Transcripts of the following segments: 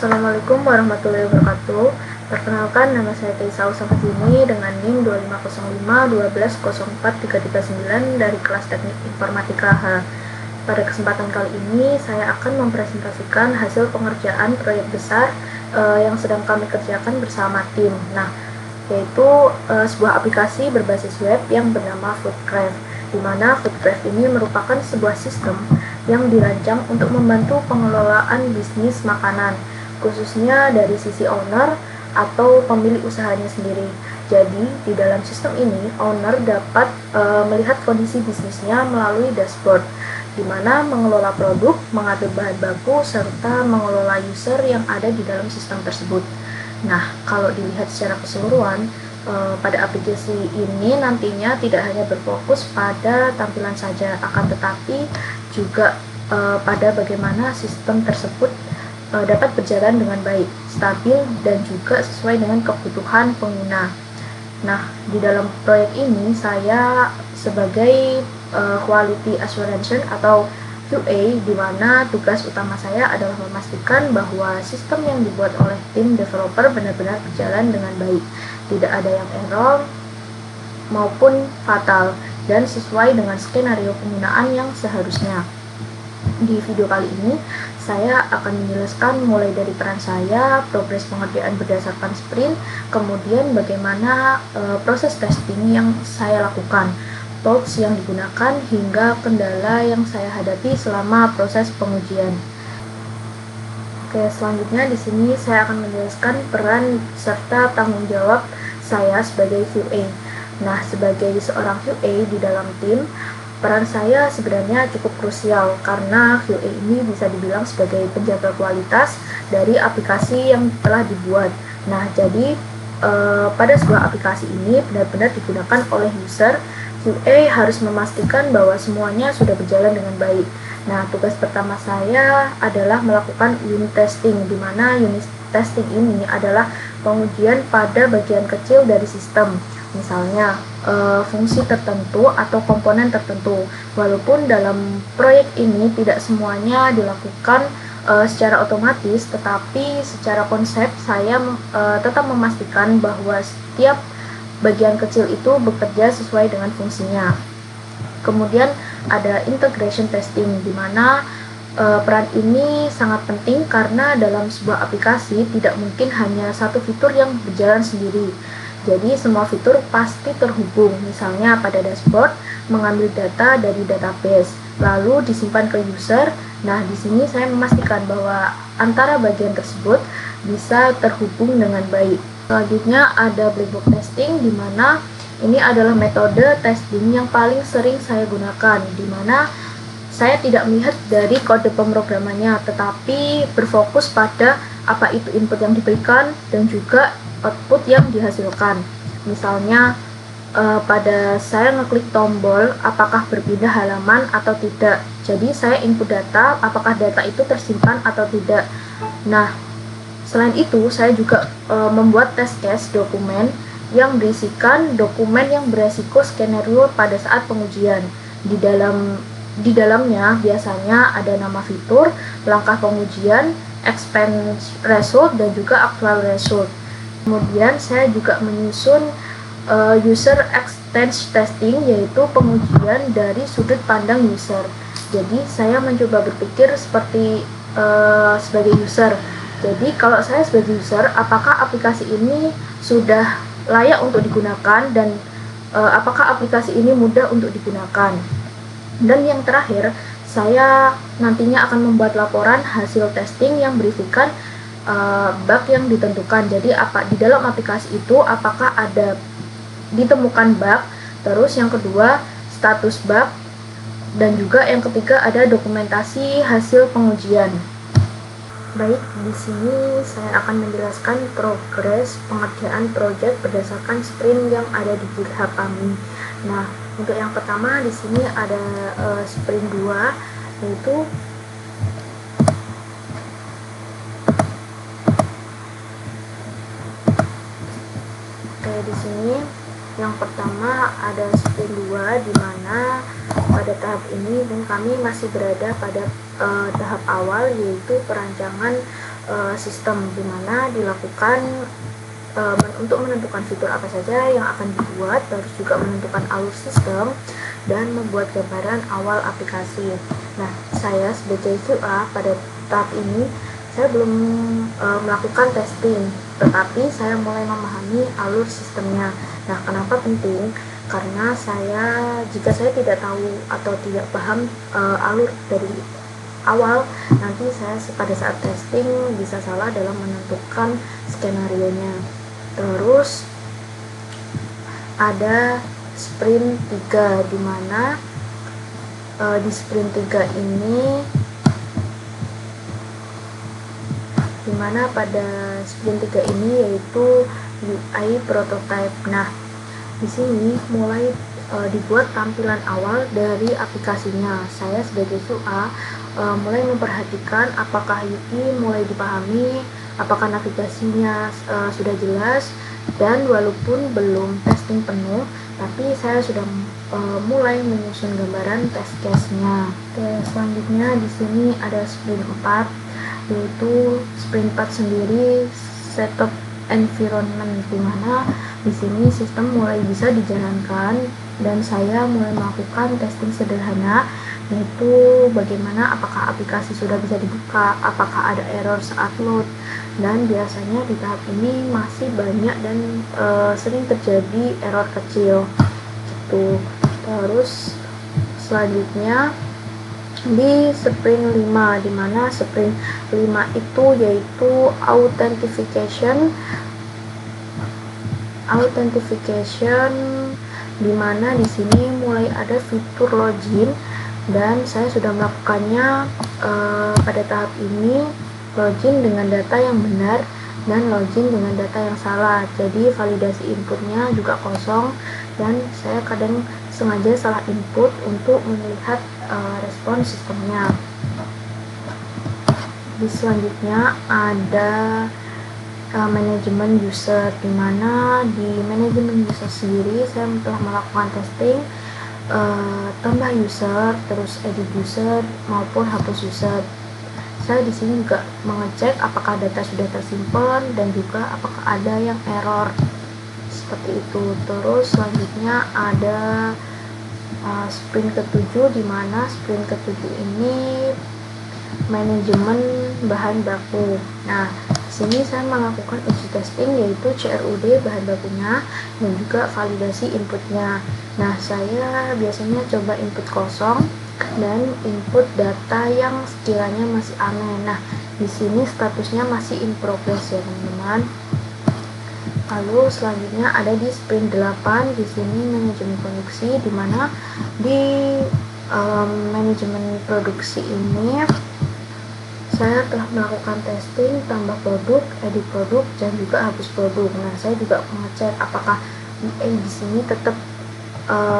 Assalamualaikum warahmatullahi wabarakatuh. Perkenalkan, nama saya Kaisa Usamadzini dengan NIM 2505 1204339 dari kelas Teknik Informatika H. Pada kesempatan kali ini, saya akan mempresentasikan hasil pengerjaan proyek besar yang sedang kami kerjakan bersama tim. Yaitu sebuah aplikasi berbasis web yang bernama Foodcraft, di mana Foodcraft ini merupakan sebuah sistem yang dirancang untuk membantu pengelolaan bisnis makanan, khususnya dari sisi owner atau pemilik usahanya sendiri. Jadi, di dalam sistem ini, owner dapat melihat kondisi bisnisnya melalui dashboard, di mana mengelola produk, mengatur bahan baku, serta mengelola user yang ada di dalam sistem tersebut. Nah, kalau dilihat secara keseluruhan, pada aplikasi ini nantinya tidak hanya berfokus pada tampilan saja, akan tetapi juga pada bagaimana sistem tersebut dapat berjalan dengan baik, stabil, dan juga sesuai dengan kebutuhan pengguna. Nah, di dalam proyek ini saya sebagai quality assurance atau QA, di mana tugas utama saya adalah memastikan bahwa sistem yang dibuat oleh tim developer benar-benar berjalan dengan baik, tidak ada yang error maupun fatal, dan sesuai dengan skenario penggunaan yang seharusnya. Di video kali ini, saya akan menjelaskan mulai dari peran saya, progres pengerjaan berdasarkan sprint, kemudian bagaimana proses testing yang saya lakukan, tools yang digunakan, hingga kendala yang saya hadapi selama proses pengujian. Oke, selanjutnya di sini saya akan menjelaskan peran serta tanggung jawab saya sebagai QA. Nah, sebagai seorang QA di dalam tim, peran saya sebenarnya cukup krusial karena QA ini bisa dibilang sebagai penjaga kualitas dari aplikasi yang telah dibuat. Nah, jadi pada sebuah aplikasi ini benar-benar digunakan oleh user, QA harus memastikan bahwa semuanya sudah berjalan dengan baik. Nah, tugas pertama saya adalah melakukan unit testing, di mana unit testing ini adalah pengujian pada bagian kecil dari sistem. Misalnya fungsi tertentu atau komponen tertentu. Walaupun dalam proyek ini tidak semuanya dilakukan secara otomatis, tetapi secara konsep saya tetap memastikan bahwa setiap bagian kecil itu bekerja sesuai dengan fungsinya. Kemudian ada integration testing, di mana peran ini sangat penting karena dalam sebuah aplikasi tidak mungkin hanya satu fitur yang berjalan sendiri. Jadi semua fitur pasti terhubung, misalnya pada dashboard mengambil data dari database, lalu disimpan ke user. Nah, di sini saya memastikan bahwa antara bagian tersebut bisa terhubung dengan baik. Selanjutnya ada black box testing, di mana ini adalah metode testing yang paling sering saya gunakan, di mana saya tidak melihat dari kode pemrogramannya, tetapi berfokus pada apa itu input yang diberikan dan juga output yang dihasilkan. Misalnya pada saya ngeklik tombol apakah berpindah halaman atau tidak. Jadi saya input data apakah data itu tersimpan atau tidak. Nah, selain itu saya juga membuat test case dokumen yang berisikan dokumen yang beresiko skenario pada saat pengujian. Di dalamnya biasanya ada nama fitur, langkah pengujian, expense result, dan juga actual result. Kemudian saya juga menyusun user experience testing, yaitu pengujian dari sudut pandang user. Jadi saya mencoba berpikir seperti sebagai user. Jadi kalau saya sebagai user, apakah aplikasi ini sudah layak untuk digunakan dan apakah aplikasi ini mudah untuk digunakan. Dan yang terakhir, saya nantinya akan membuat laporan hasil testing yang berisikan bug yang ditentukan. Jadi di dalam aplikasi itu apakah ada ditemukan bug, terus yang kedua status bug, dan juga yang ketiga ada dokumentasi hasil pengujian. Baik, di sini saya akan menjelaskan progres pengerjaan proyek berdasarkan sprint yang ada di GitHub kami. Nah, untuk yang pertama di sini ada sprint 2, yaitu di sini yang pertama ada sprint 2, di mana pada tahap ini kami masih berada pada tahap awal, yaitu perancangan sistem, di mana dilakukan untuk menentukan fitur apa saja yang akan dibuat, terus juga menentukan alur sistem dan membuat gambaran awal aplikasi. Nah, saya sebagai QA pada tahap ini saya belum melakukan testing, tetapi saya mulai memahami alur sistemnya. Nah, kenapa penting? Karena jika saya tidak tahu atau tidak paham alur dari awal, nanti saya pada saat testing bisa salah dalam menentukan skenario-nya. Terus ada sprint 3, di mana di sprint 3 ini pada sprint 3 ini yaitu UI prototype. Nah, di sini mulai dibuat tampilan awal dari aplikasinya. Saya sebagai QA mulai memperhatikan apakah UI mulai dipahami, apakah navigasinya sudah jelas, dan walaupun belum testing penuh, tapi saya sudah mulai menyusun gambaran test case-nya. Oke, selanjutnya di sini ada sprint 4, yaitu sprint 4 sendiri setup environment, di mana di sini sistem mulai bisa dijalankan dan saya mulai melakukan testing sederhana, yaitu bagaimana apakah aplikasi sudah bisa dibuka, apakah ada error saat load, dan biasanya di tahap ini masih banyak dan sering terjadi error kecil gitu. Terus selanjutnya di sprint 5, di mana sprint 5 itu yaitu authentication, di mana di sini mulai ada fitur login dan saya sudah melakukannya pada tahap ini, login dengan data yang benar dan login dengan data yang salah. Jadi validasi inputnya juga kosong dan saya kadang sengaja salah input untuk melihat respon sistemnya. Di selanjutnya ada manajemen user, di mana di manajemen user sendiri saya telah melakukan testing tambah user, terus edit user maupun hapus user. Saya di sini juga mengecek apakah data sudah tersimpan dan juga apakah ada yang error seperti itu. Terus selanjutnya ada sprint ke-7, di mana sprint ke-7 ini manajemen bahan baku. Nah, di sini saya melakukan uji testing, yaitu CRUD bahan bakunya dan juga validasi inputnya. Nah, saya biasanya coba input kosong dan input data yang sekiranya masih aneh. Nah, di sini statusnya masih in progress ya, teman-teman. Lalu selanjutnya ada di sprint 8, di sini manajemen produksi, di mana di manajemen produksi ini saya telah melakukan testing tambah produk, edit produk, dan juga hapus produk. Nah, saya juga mengecek apakah di sini tetap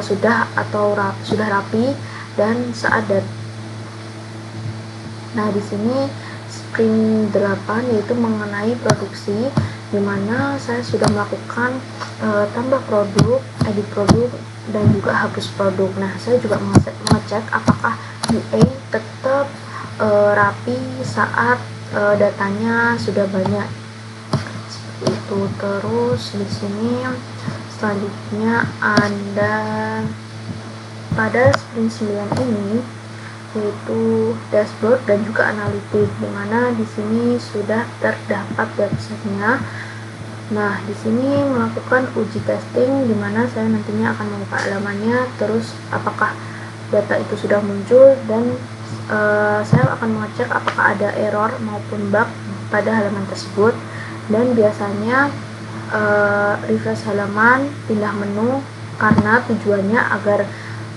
sudah rapi dan seadat. Nah, di sini sprint 8 yaitu mengenai produksi, di mana saya sudah melakukan tambah produk, edit produk, dan juga hapus produk. Nah, saya juga mengecek apakah UA tetap rapi saat datanya sudah banyak seperti itu. Terus di sini selanjutnya ada pada sprint 9 ini yaitu dashboard dan juga analitik, di mana di sini sudah terdapat websitenya. Nah, di sini melakukan uji testing, di mana saya nantinya akan membuka halamannya, terus apakah data itu sudah muncul, dan saya akan mengecek apakah ada error maupun bug pada halaman tersebut. Dan biasanya refresh halaman, pindah menu, karena tujuannya agar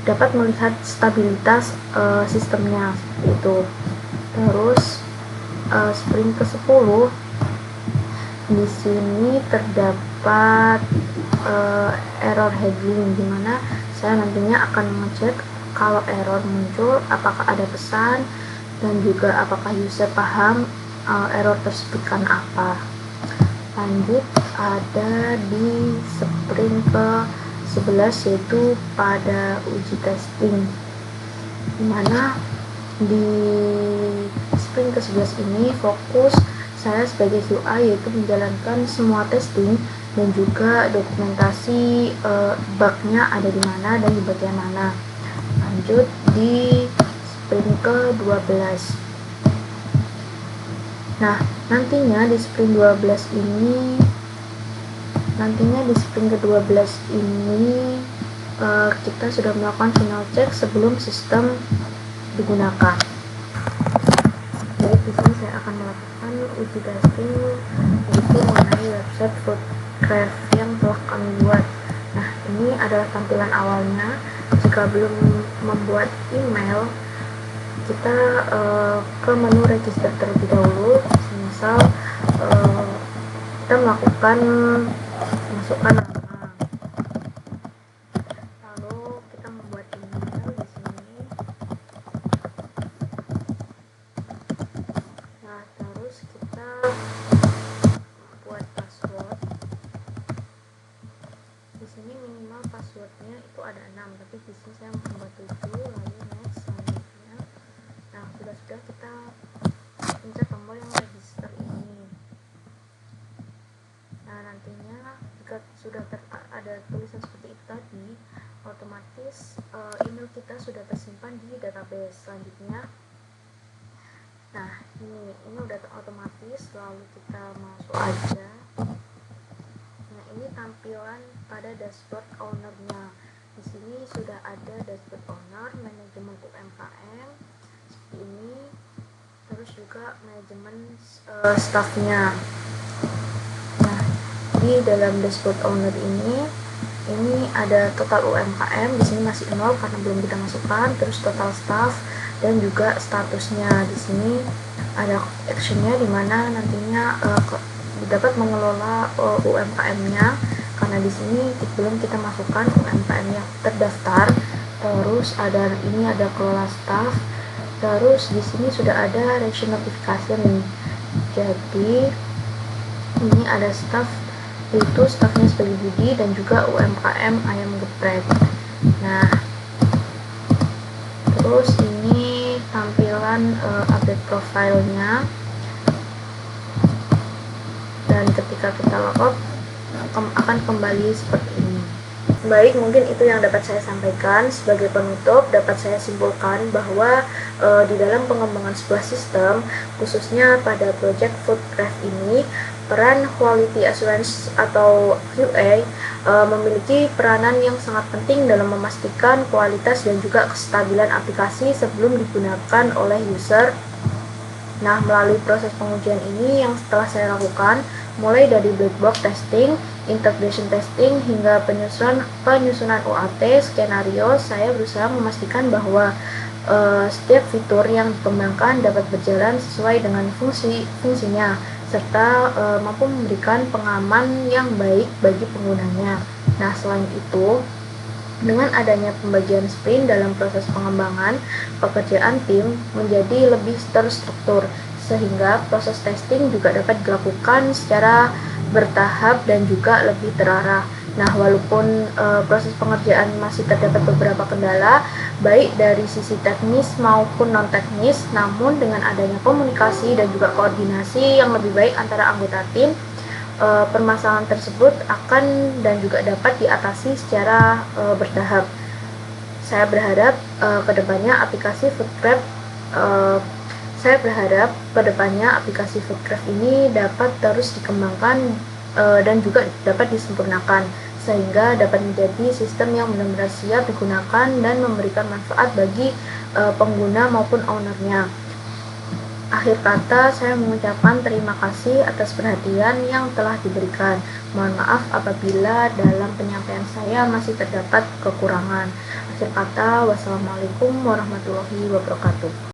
dapat melihat stabilitas sistemnya itu. Terus sprint ke-10, di sini terdapat error handling, di mana saya nantinya akan mengecek kalau error muncul apakah ada pesan dan juga apakah user paham error tersebut karena apa. Lanjut ada di sprint ke-11 yaitu pada uji testing, dimana di sprint ke-11 ini fokus saya sebagai QA yaitu menjalankan semua testing dan juga dokumentasi bugnya ada di mana dan di bagian mana. Lanjut di sprint ke-12. Nah, nantinya di sprint ke-12 ini kita sudah melakukan final check sebelum sistem digunakan. Jadi di sini saya akan melakukan uji testing yaitu mengenai website Foodcraft yang telah kami buat. Nah, ini adalah tampilan awalnya. Jika belum membuat email, kita ke menu register terlebih dahulu. Misal kita masukkan nama, lalu kita membuat email di sini. Nah, terus kita buat password. Di sini minimal passwordnya itu ada 6, tapi di sini saya membuat 7. Lalu next selanjutnya. Nah, sudah kita pencet tombol yang register ini. Nah, nantinya jika sudah ada tulisan seperti itu tadi, otomatis email kita sudah tersimpan di database. Selanjutnya, nah ini udah otomatis, lalu kita masuk aja. Nah, ini tampilan pada dashboard ownernya. Di sini sudah ada dashboard owner, manajemen UMKM seperti ini, terus juga manajemen staffnya. Nah, di dalam dashboard owner ini ada total UMKM, di sini masih 0 karena belum kita masukkan, terus total staff dan juga statusnya. Di sini ada actionnya di mana nantinya dapat mengelola UMKM-nya, karena di sini belum kita masukkan UMKM yang terdaftar. Terus ada kelola staff. Terus di sini sudah ada reaction notification. Jadi ini ada staff, yaitu staffnya sebagai Budi dan juga UMKM ayam geprek. Nah, terus ini tampilan update profilnya, dan ketika kita logout akan kembali seperti ini. Baik, mungkin itu yang dapat saya sampaikan. Sebagai penutup, dapat saya simpulkan bahwa di dalam pengembangan sebuah sistem, khususnya pada project Foodcraft ini, peran quality assurance atau QA memiliki peranan yang sangat penting dalam memastikan kualitas dan juga kestabilan aplikasi sebelum digunakan oleh user. Nah, melalui proses pengujian ini yang setelah saya lakukan, mulai dari black box testing, integration testing, hingga penyusunan UAT, skenario, saya berusaha memastikan bahwa setiap fitur yang dikembangkan dapat berjalan sesuai dengan fungsinya, serta mampu memberikan pengaman yang baik bagi penggunanya. Nah, selain itu, dengan adanya pembagian sprint dalam proses pengembangan, pekerjaan tim menjadi lebih terstruktur, sehingga proses testing juga dapat dilakukan secara bertahap dan juga lebih terarah. Nah, walaupun proses pengerjaan masih terdapat beberapa kendala, baik dari sisi teknis maupun non-teknis, namun dengan adanya komunikasi dan juga koordinasi yang lebih baik antara anggota tim, permasalahan tersebut akan dan juga dapat diatasi secara bertahap. Saya berharap kedepannya aplikasi Foodcraft ini dapat terus dikembangkan dan juga dapat disempurnakan, sehingga dapat menjadi sistem yang benar-benar siap digunakan dan memberikan manfaat bagi pengguna maupun ownernya. Akhir kata, saya mengucapkan terima kasih atas perhatian yang telah diberikan. Mohon maaf apabila dalam penyampaian saya masih terdapat kekurangan. Akhir kata, wassalamualaikum warahmatullahi wabarakatuh.